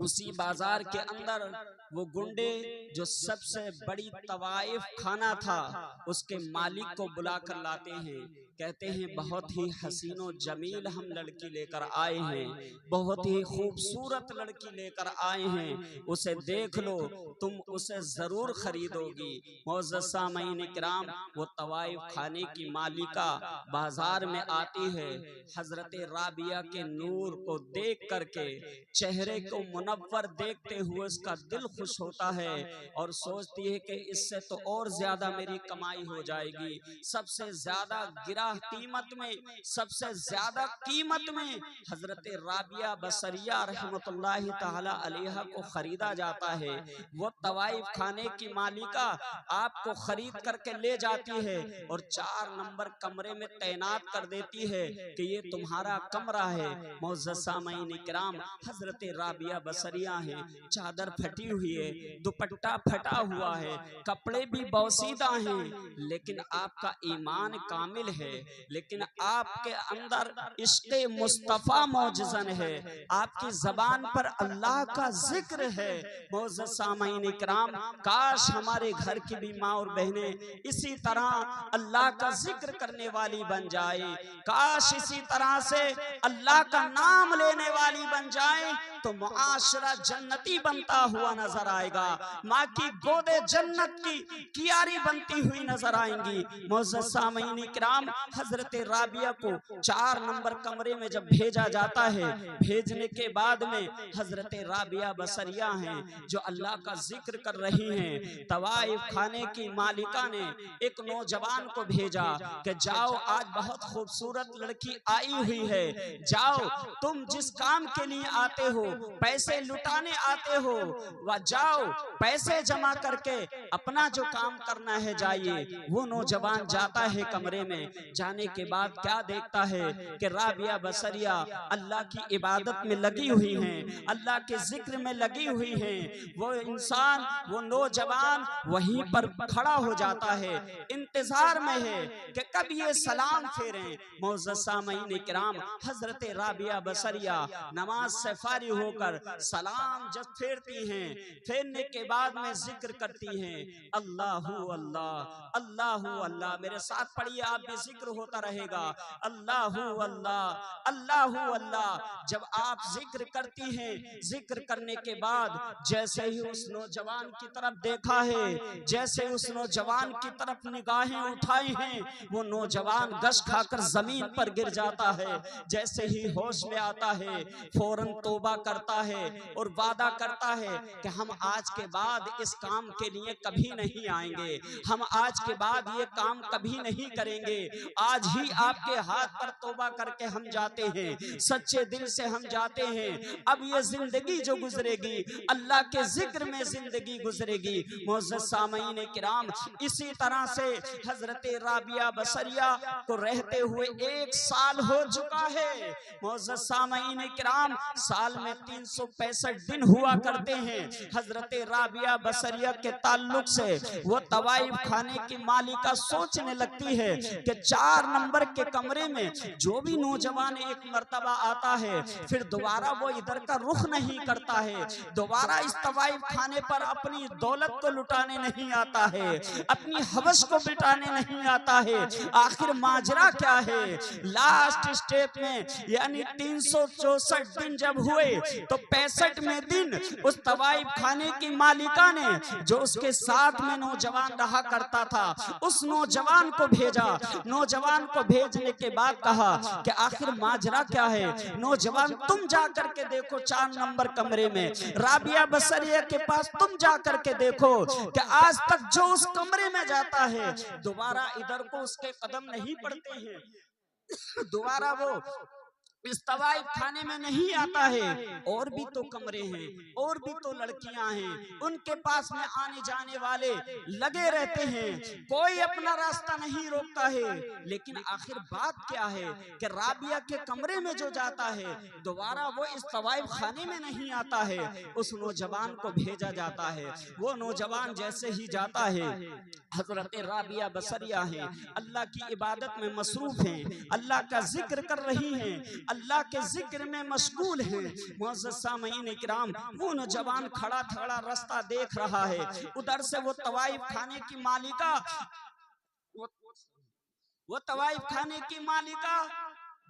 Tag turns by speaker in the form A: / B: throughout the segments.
A: उसी बाजार के अंदर वो गुंडे जो सबसे बड़ी तवाइफ खाना था उसके मालिक को बुला कर लाते हैं। कहते हैं बहुत ही हसीनो जमील हम लड़की लेकर आए हैं, बहुत ही खूबसूरत लड़की लेकर आए हैं, उसे देख लो, तुम उसे जरूर खरीदोगी। मोअज़्ज़ज़ सामईन इकराम, वो तवाइफ खाने की मालिका बाजार में आती है। हजरत राबिया के नूर को देख करके, चेहरे को मुनव्वर देखते हुए उसका दिल खुश होता है और सोचती है कि इससे तो और ज्यादा मेरी कमाई हो जाएगी। सबसे ज्यादा गिरा कीमत में, सबसे ज्यादा कीमत में हजरत राबिया बसरिया रहमतुल्लाहि ताला अलैहा को खरीदा जाता है। वो तवाइफ खाने की मालिका आपको खरीद करके ले जाती है और 4 नंबर कमरे में तैनात कर देती है कि ये तुम्हारा कमरा है। मुअज़्ज़ज़ सामईन इकराम, हजरत राबिया बसरिया है, चादर फटी हुई है, दुपट्टा फटा हुआ है, कपड़े भी बोसीदा हैं, लेकिन आपका ईमान कामिल है, लेकिन आपके अंदर इश्क़े मुस्तफ़ा मौजज़न है, आपकी ज़बान पर अल्लाह का जिक्र है। मुअज़्ज़ज़ सामईन इकराम, काश हमारे घर की भी माँ और बहनें इसी तरह अल्लाह का जिक्र करने वाली बन जाए, काश इसी तरह से अल्लाह का नाम लेने वाली बन जाए, तो मुआशरा जन्नती बनता हुआ नजर आएगा, माँ की गोदे जन्नत की कियारी बनती हुई नजर आएंगी। मुअज़्ज़ज़ सामईन इकराम, हजरत राबिया को 4 नंबर कमरे में जब भेजा जाता है, भेजने के बाद में हजरत राबिया बसरिया हैं जो अल्लाह का जिक्र कर रही हैं, तवाइफ खाने की मालिका ने एक नौजवान को भेजा कि जाओ, आज बहुत खूबसूरत लड़की आई हुई है, जाओ, तुम जिस काम के लिए आते हो, पैसे लुटाने आते हो, वह जाओ, पैसे जमा करके अपना जो काम करना है जाइए। वो नौजवान जाता है, कमरे में जाने के बाद क्या देखता है कि राबिया बसरिया अल्लाह की इबादत में लगी हुई हैं, अल्लाह के जिक्र में लगी हुई हैं। वो इंसान, वो नौजवान वहीं पर खड़ा हो जाता है, इंतजार में है कि कब ये सलाम फेरें। मुअज़्ज़ज़ सामईन इकराम, हजरत राबिया बसरिया नमाज से फारिग होकर सलाम जब फेरती हैं, फेरने के बाद में जिक्र करती हैं, अल्लाहु अल्लाह, अल्लाहु अल्लाह। मेरे साथ पढ़िए, आप भी जिक्र होता रहेगा, अल्लाहु अल्लाह, अल्लाहु अल्लाह। जब आप जिक्र करती हैं, जिक्र करने के बाद जैसे ही उस नौजवान की तरफ देखा है, जैसे उस नौजवान की तरफ निगाहें उठाई हैं, वो नौजवान गश खाकर जमीन पर गिर जाता है। जैसे ही होश में आता है, फौरन तौबा करता है और वादा करता है कि हम आज के बाद इस काम के लिए कभी नहीं आएंगे, हम आज के बाद ये काम कभी नहीं करेंगे, आज ही आपके हाथ पर तौबा करके हम जाते हैं, सच्चे दिल से हम जाते हैं। अब ये जिंदगी जो गुजरेगी अल्लाह के जिक्र में जिंदगी गुजरेगी। मुअज़्ज़ज़ सामईन इकराम, इसी तरह से हजरत राबिया बसरिया को रहते हुए 1 साल हो चुका है। मुअज़्ज़ज़ सामईन इकराम, साल में 365 दिन हुआ करते हैं। हजरत राबिया बसरिया के ताल्लुक से वो तवाइफ खाने की मालिका सोचने लगती है कि 4 नंबर के कमरे में जो भी नौजवान एक मर्तबा आता है, फिर दोबारा वो इधर का रुख नहीं करता है, दोबारा इस तवाइफ खाने पर अपनी दौलत को लुटाने नहीं आता है, अपनी हवस को बिटाने नहीं आता है। आखिर माजरा क्या है? लास्ट स्टेप में यानी 364 दिन जब हुए तो 65वें दिन उस तवाइफ खाने की मालिका ने जो उसके साथ में नौजवान रहा करता था, उस नौजवान को भेजा। नौजवान को भेजने के बाद कहा कि आखिर माजरा क्या है? नौजवान, तुम जा करके देखो 4 नंबर कमरे में, राबिया बसरिया के पास तुम जा करके देखो कि आज तक जो उस कमरे में जाता है दोबारा इधर को उसके कदम नहीं पड़ते हैं, दोबारा वो इस तवाइफ खाने में नहीं आता है। और भी तो कमरे हैं, और भी तो लड़कियां हैं, उनके पास में आने जाने वाले लगे रहते हैं, कोई अपना रास्ता नहीं रोकता है। लेकिन आखिर बात क्या है कि राबिया के कमरे में जो जाता है दोबारा वो इस तवाइफ खाने में नहीं आता है। उस नौजवान को भेजा जाता है। वो नौजवान जैसे ही जाता है, हजरत राबिया बसरिया हैं, अल्लाह की इबादत में मसरूफ हैं, अल्लाह का जिक्र कर रही हैं, अल्लाह के जिक्र में मशगूल हैं। मुअज़्ज़ज़ सामीन इकराम, वो नौजवान खड़ा खड़ा रास्ता देख रहा है, उधर से वो तवाइफ खाने की मालिका, वो तवाइफ खाने की मालिका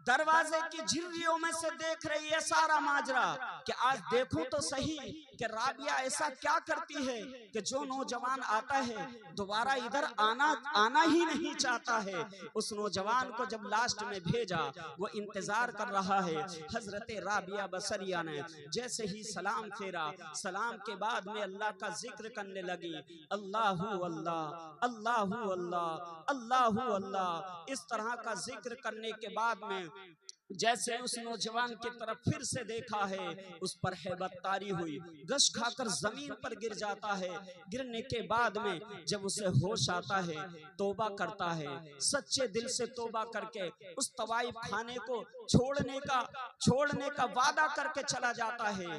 A: दरवाजे की झिर्रियों में से देख रही है सारा माजरा कि आज देखूं तो सही कि राबिया ऐसा क्या करती है कि जो नौजवान आता है दोबारा इधर आना ही नहीं चाहता है। उस नौजवान को जब लास्ट में भेजा, वो इंतजार कर रहा है। हजरत राबिया बसरिया ने जैसे ही सलाम फेरा, सलाम के बाद में अल्लाह का जिक्र करने लगी, अल्लाहु अल्लाह अल्लाहु अल्लाह अल्लाहु अल्लाह। इस तरह का जिक्र करने के बाद में जैसे उस नौजवान की तरफ फिर से देखा है, उस पर हैबत तारी हुई, गश खाकर जमीन पर गिर जाता है। गिरने के बाद में जब उसे होश आता है, तौबा करता है, सच्चे दिल से तौबा करके उस तवाइफ खाने को छोड़ने का वादा करके चला जाता है।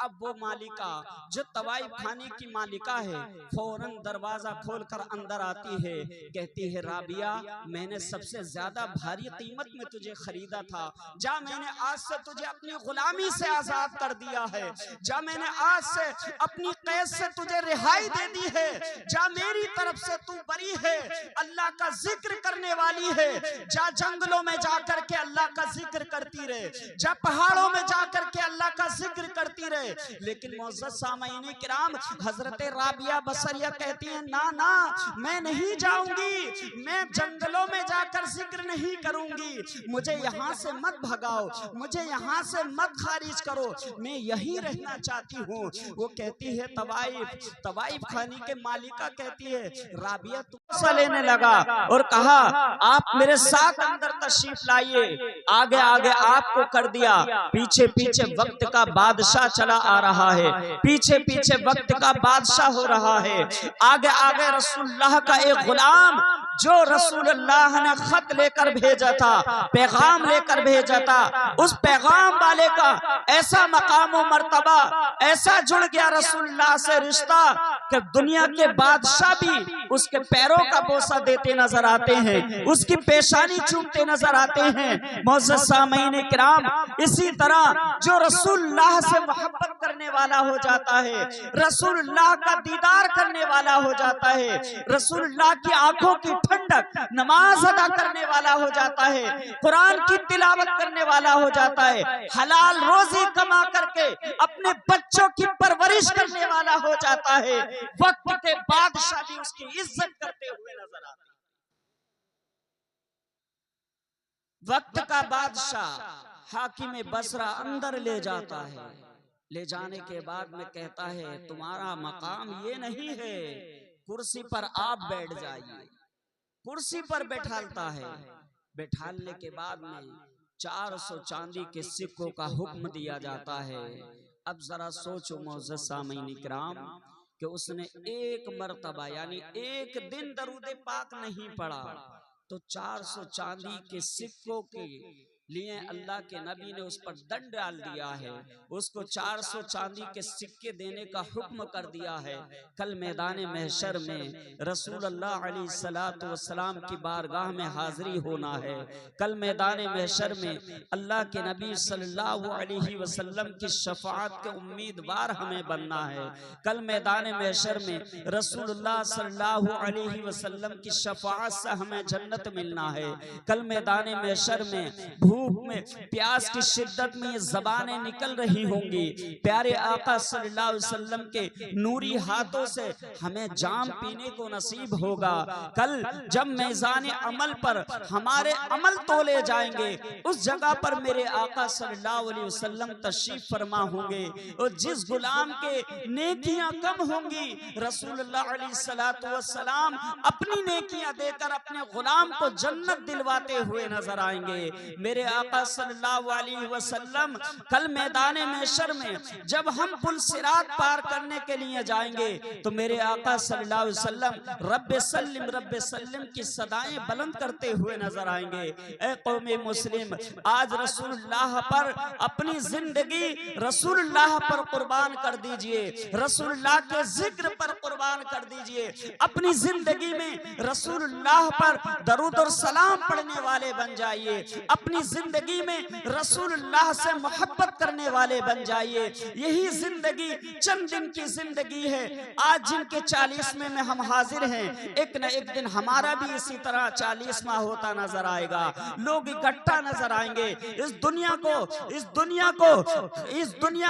A: अब वो मालिका जो तवाइफ खाने की मालिका है, फौरन दरवाजा खोलकर अंदर आती है, कहती है राबिया, मैंने सबसे ज्यादा भारी कीमत में तुझे खरीदा था, जा मैंने आज से तुझे अपनी गुलामी से आजाद कर दिया है, जा मैंने आज से अपनी कैद से तुझे रिहाई दे दी है, जा मेरी तरफ से तू बरी है, अल्लाह का जिक्र करने वाली है, जा जंगलों में जाकर के अल्लाह का जिक्र करती रहे, जा पहाड़ों में जाकर के अल्लाह का जिक्र करती रहे। लेकिन मुअज़्ज़ज़ सामीन किराम, हजरत राबिया बसरिया कहती है, ना ना मैं नहीं जाऊंगी, मैं जंगलों में जाकर जिक्र नहीं करूंगी, मुझे यहाँ से मत भगाओ, मुझे यहाँ से मत खारिज करो, मैं यही रहना चाहती हूँ। वो कहती है तवाइफ खानी के मालिका कहती है, राबिया तुमसे लेने लगा और कहा, आप मेरे साथ अंदर तशरीफ लाइए। आगे आगे आपको कर दिया, पीछे पीछे वक्त का बादशाह चला आ रहा है, पीछे पीछे वक्त का बादशाह हो रहा है। आगे आगे रसूलुल्लाह का एक गुलाम जो रसूलुल्लाह ने खत लेकर भेजा था, पैगाम लेकर भेजा था, उस पैगाम वाले का ऐसा मकाम और मर्तबा, ऐसा जुड़ गया रसूलुल्लाह से रिश्ता कि दुनिया के बादशाह भी उसके पैरों का बोसा देते नजर आते हैं, उसकी पेशानी चूमते नजर आते हैं। मुअज़्ज़ज़ सामीन किराम, इसी तरह जो रसूलुल्लाह से मोहब्बत करने वाला हो जाता है, रसूलुल्लाह का दीदार करने वाला हो जाता है, रसूलुल्लाह की आंखों की ठंडक, नमाज अदा करने वाला हो जाता है, कुरान की तिलावत करने वाला हो जाता है, हलाल रोजी कमा करके अपने बच्चों की परवरिश करने वाला हो जाता है, वक्त के बादशाह भी उसकी इज्जत करते हुए नजर आते हैं। वक्त का बादशाह हाकिम बसरा अंदर ले जाता है, ले जाने के बाद में कहता है, तुम्हारा मकाम ये नहीं है, कुर्सी पर आप बैठ जाइए। कुर्सी पर बैठालता है, बैठालने के बाद में 400 चांदी के सिक्कों का हुक्म दिया जाता है। अब जरा सोचो मुअज़्ज़ज़ सामीन इकराम कि उसने एक मर्तबा यानी एक दिन दरूद पाक नहीं पढ़ा तो 400 चांदी के सिक्कों के लिए अल्लाह के नबी ने उस पर दंड डाल दिया है, उसको 400 चांदी के सिक्के देने का हुक्म कर दिया है। कल मैदान महशर में रसूलुल्लाह अलैहिस्सलातु वस्सलाम की बारगाह में हाजिरी होना है। कल मैदान महशर में अल्लाह के नबी सल्लल्लाहु अलैहि वसल्लम की शफाअत के उम्मीदवार हमें बनना है। कल मैदान महशर में रसूलुल्लाह सल्लल्लाहु अलैहि वसल्लम की शफाअत से हमें जन्नत मिलना है। कल मैदान महशर में भूख में, प्यास की शिद्दत में ये ज़बानें निकल रही होंगी, प्यारे आका सल्लल्लाहु अलैहि वसल्लम के नूरी हाथों से हमें जाम पीने को नसीब होगा। कल जब मैज़ान अमल पर हमारे अमल तोले जाएंगे, उस जगह पर मेरे आका सल्लल्लाहु अलैहि वसल्लम तशरीफ फरमा होंगे और जिस गुलाम के नेकियां कम होंगी, रसूलुल्लाह अलैहिस्सलातु वस्सलाम अपनी नेकियां देकर अपने गुलाम को जन्नत दिलवाते हुए नजर आएंगे। मेरे आका सल्लल्लाहु अलैहि वसल्लम कल मैदान महशर में जब हम पुल सिरात पार करने के लिए जाएंगे तो मेरे आका सल्लल्लाहु अलैहि वसल्लम रब्बे सल्लिम की सदाएं बुलंद करते हुए नजर आएंगे। ए कौमे मुस्लिम, आज रसूलुल्लाह पर अपनी जिंदगी रसूलुल्लाह पर कुर्बान कर दीजिए, रसूलुल्लाह के जिक्र पर कुर्बान कर दीजिए। अपनी जिंदगी में रसूलुल्लाह पर दरूद और सलाम पढ़ने वाले बन जाइए। अपनी जिंदगी में रसूलुल्लाह से मोहब्बत करने वाले बन जाइए। यही जिंदगी चंद दिन की जिंदगी है। आज जिनके 40वें में हम हाजिर हैं, एक न एक दिन हमारा भी इसी तरह 40वां होता नजर आएगा। लोग इकट्ठा नजर आएंगे। इस दुनिया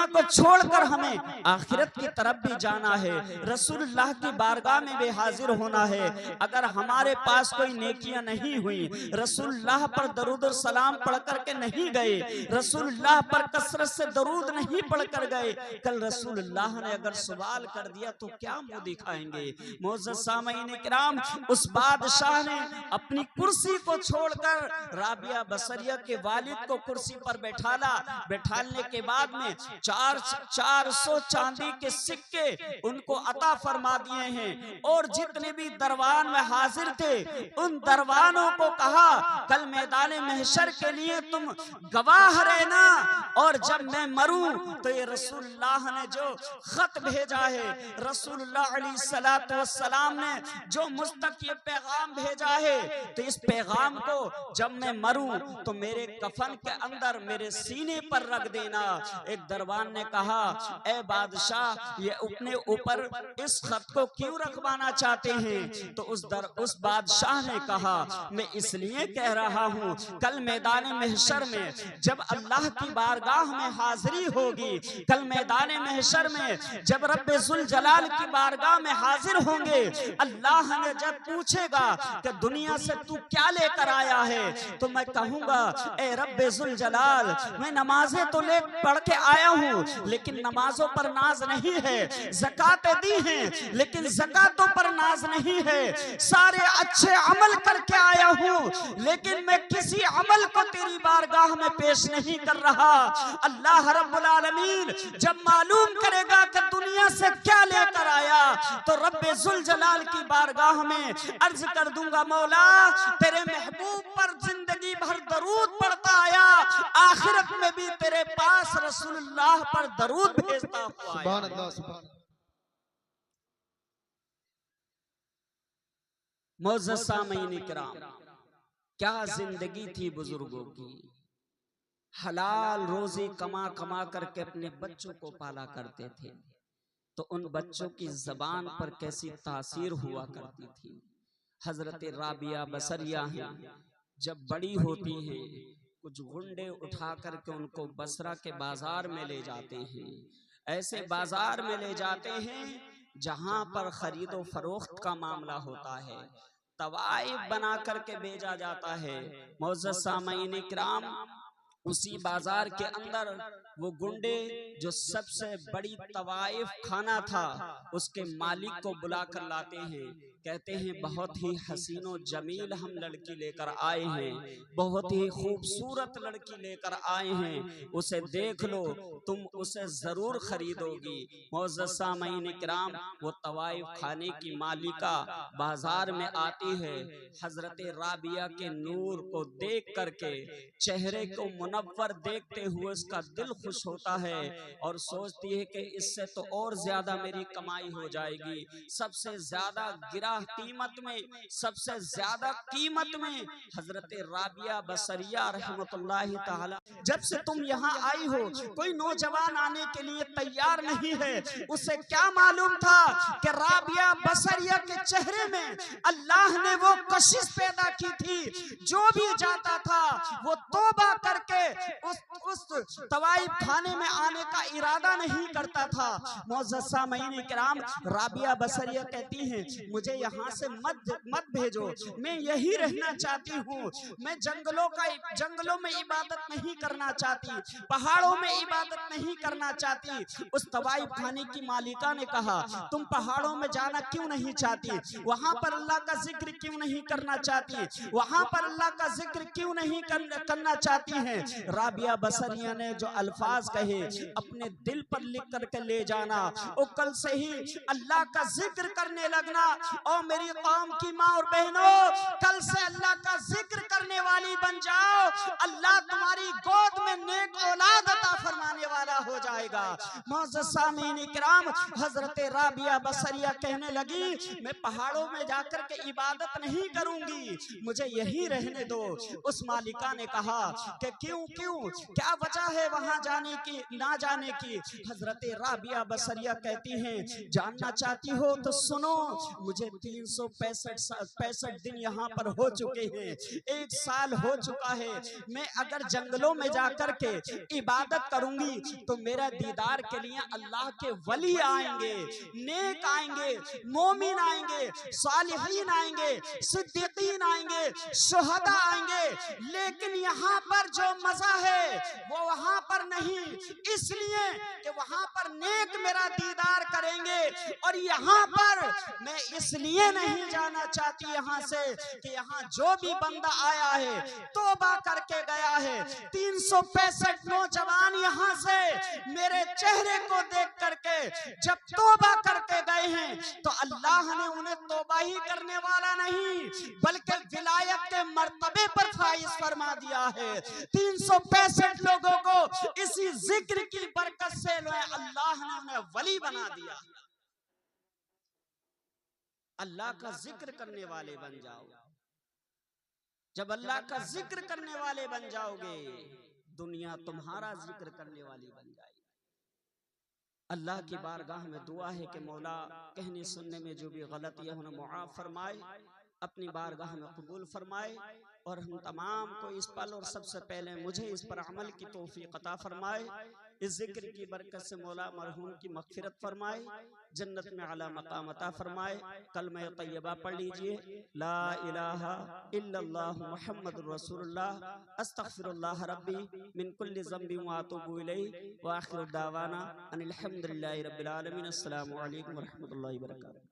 A: को छोड़कर हमें आखिरत की तरफ भी जाना है, रसूलुल्लाह की बारगाह में भी हाजिर होना है। अगर हमारे पास कोई नेकियां नहीं हुई, रसूलुल्लाह पर दरूद और सलाम पढ़ करके नहीं गए, रसूलुल्लाह पर कसरत से दरूद नहीं पढ़ कर गए, कल रसूलुल्लाह ने अगर सवाल कर दिया तो क्या मुंह दिखाएंगे। मोअज़्ज़ज़ सामईन किराम, उस बादशाह ने अपनी कुर्सी को छोड़कर राबिया बसरिया के वालिद को कुर्सी पर बैठालने के बाद में 400 चांदी के सिक्के उनको अता फरमा दिए हैं। और जितने भी दरबान में हाजिर थे उन दरबानों को कहा, कल मैदान महशर के लिए तुम गवाह रहना, और जब मैं मरूं तो ये रसूलुल्लाह ने जो खत भेजा है, रसूलुल्लाह अलैहिस्सलातु वस्सलाम ने जो मुझ तक ये पैगाम भेजा है, तो इस पैगाम को जब मैं मरूं तो मेरे कफन के अंदर मेरे सीने पर रख देना। एक दरबान ने कहा, ए बादशाह, ये अपने ऊपर इस खत को क्यों रखवाना चाहते हैं? तो उस बादशाह ने कहा, मैं इसलिए कह रहा हूँ, कल मैदान महशर में जब अल्लाह की बारगाह में हाजिरी होगी, कल मैदान महशर में जब रब्बे जुल जलाल की बारगाह में हाजिर होंगे, अल्लाह ने जब पूछेगा कि दुनिया से तू क्या लेकर आया है, तो मैं कहूंगा, ए रब्बे जुल जलाल, मैं नमाजें तो ले पढ़ के आया हूँ, लेकिन नमाजों पर नाज नहीं है, ज़कातें दी हैं लेकिन ज़कातों पर नाज नहीं है, सारे अच्छे अमल करके आया हूँ, लेकिन मैं किसी अमल को तेरी बारगाह में पेश नहीं कर रहा। अल्लाह रब्बुल आलमीन जब मालूम करेगा कि दुनिया से क्या लेकर आया, तो रब्बे जुल जलाल की बारगाह में अर्ज कर दूंगा, मौला तेरे महबूब पर जिंदगी भर दरूद पढ़ता आया, आखिरत में भी तेरे पास रसूलुल्लाह पर दरूद भेजता हुआ। सुभान अल्लाह, सुभान। मोअज़्ज़ज़ सामईन किराम, क्या जिंदगी थी बुजुर्गों की। हलाल रोजी कमा कमा करके अपने बच्चों को पाला करते थे, तो उन बच्चों की जबान पर कैसी तासीर हुआ करती थी। हजरत राबिया बसरिया हैं, जब बड़ी होती हैं, कुछ गुंडे उठा करके उनको बसरा के बाजार में ले जाते हैं। ऐसे बाजार में ले जाते हैं जहां पर खरीदो फरोख्त का मामला होता है, तवाइफ बना करके भेजा जाता है। मुअज़्ज़ज़ सामईन किराम, उसी बाजार के अंदर वो गुंडे जो सबसे बड़ी तवाइफ खाना था, उसके मालिक को बुला कर लाते हैं। कहते हैं, बहुत ही हसीनो जमील हम लड़की लेकर आए हैं, बहुत ही खूबसूरत लड़की लेकर आए हैं, उसे देख लो, तुम उसे जरूर खरीदोगी। मुअज़्ज़ज़ सामईन किराम, वो तवाइफ खाने की मालिका बाजार में आती है, हजरत राबिया के नूर को देख करके, चेहरे को मुनव्वर देखते हुए उसका दिल खुश होता है और सोचती है कि इससे तो और ज्यादा मेरी कमाई हो जाएगी। सबसे ज्यादा गिरा कीमत में, सबसे ज्यादा कीमत में हजरत राबिया बसरिया रहमतुल्लाहि ताला, जब से तुम यहाँ आई हो कोई नौजवान आने के लिए तैयार नहीं है। उसे क्या मालूम था कि राबिया बसरिया के चेहरे में अल्लाह ने वो कशिश पैदा की थी, जो भी जाता था वो तौबा करके उस तवाइफ खाने में आने का इरादा नहीं करता था। मुअज़्ज़ज़ सामईन किराम, राबिया बसरिया कहती हैं, मुझे यहाँ से मत भेजो, मैं यही रहना चाहती हूँ, मैं जंगलों में इबादत नहीं करना चाहती, पहाड़ों में इबादत नहीं करना चाहती। उस तवाइफ खाने की मालिका ने कहा, तुम पहाड़ों में जाना क्यों नहीं चाहती, वहां पर अल्लाह का जिक्र क्यों नहीं करना चाहती, वहां पर अल्लाह का जिक्र क्यों नहीं करना चाहती हैं? राबिया बसरिया ने जो अल्फाज कहे अपने दिल पर लिख करके ले जाना, और कल से ही अल्लाह का जिक्र करने लगना। और मेरी कौम की माँ और बहनों, कल से अल्लाह का जिक्र करने वाली बन जाओ। अल्लाह तुम्हारी गोद में नेक औलाद अता फरमाने वाला हो जाएगा। मौजूद सामीन इकराम, हजरत राबिया बसरिया कहने लगी, मैं पहाड़ों में जाकर के इबादत नहीं करूंगी, मुझे यही रहने दो। उस मालिका ने कहा कि क्यों क्यों, क्या वजह है वहां जाने की ना जाने की? हजरत राबिया बसरिया कहती हैं, जानना चाहती हो तो सुनो, मुझे 365 दिन यहाँ पर हो चुके हैं, 1 साल हो चुका है। मैं अगर जंगलों में जाकर के इबादत करूंगी तो मेरा दीदार के लिए अल्लाह के वली आएंगे, नेक आएंगे, मोमिन आएंगे, सालिहीन आएंगे, सिद्दीकीन आएंगे, शुहदा आएंगे। लेकिन यहाँ पर जो मजा है वो वहां पर नहीं, इसलिए कि वहां पर नेक मेरा दीदार करेंगे। और यहाँ पर मैं इसलिए नहीं जाना चाहती यहाँ से कि यहाँ जो भी बंदा आया है तौबा करके गया है। 365 नौजवान यहाँ से मेरे चेहरे को देख करके जब तौबा करके गए हैं तो अल्लाह ने उन्हें तौबा ही करने वाला नहीं बल्कि विलायत के मर्तबे पर फाइज फरमा दिया है। 365 लोगों को इसी जिक्र की बरकत से अल्लाह ने उन्हें वली बना दिया। अल्लाह का जिक्र करने वाले बन जाओ। जब अल्लाह का जिक्र करने वाले बन जाओगे, दुनिया तुम्हारा जिक्र करने वाली बन जाएगी। अल्लाह की बारगाह में दुआ है कि मौला कहने सुनने में जो भी गलतियां उन्हें मुआफ फरमाए, अपनी बारगाह में कबूल फरमाए, और हम तमाम को इस पल और सबसे पहले मुझे इस पर अमल की तौफीक अता फरमाए। इस जिक्र की बरकत से मौला मरहूम की मग़फ़िरत फरमाए, जन्नत में आला मकाम अता फरमाए। कलमा तैयबा पढ़ लीजिए, ला इलाहा इल्लल्लाह मुहम्मदुर रसूलुल्लाह अस्तग़फिरुल्लाह रब्बी मिन कुल्लि ज़ंबि व अतूबु इलैहि व आखिरु दावाना अनिल हम्दुलिल्लाहि रब्बिल आलमीन। अस्सलामु अलैकुम व रहमतुल्लाहि व बरकातुहू।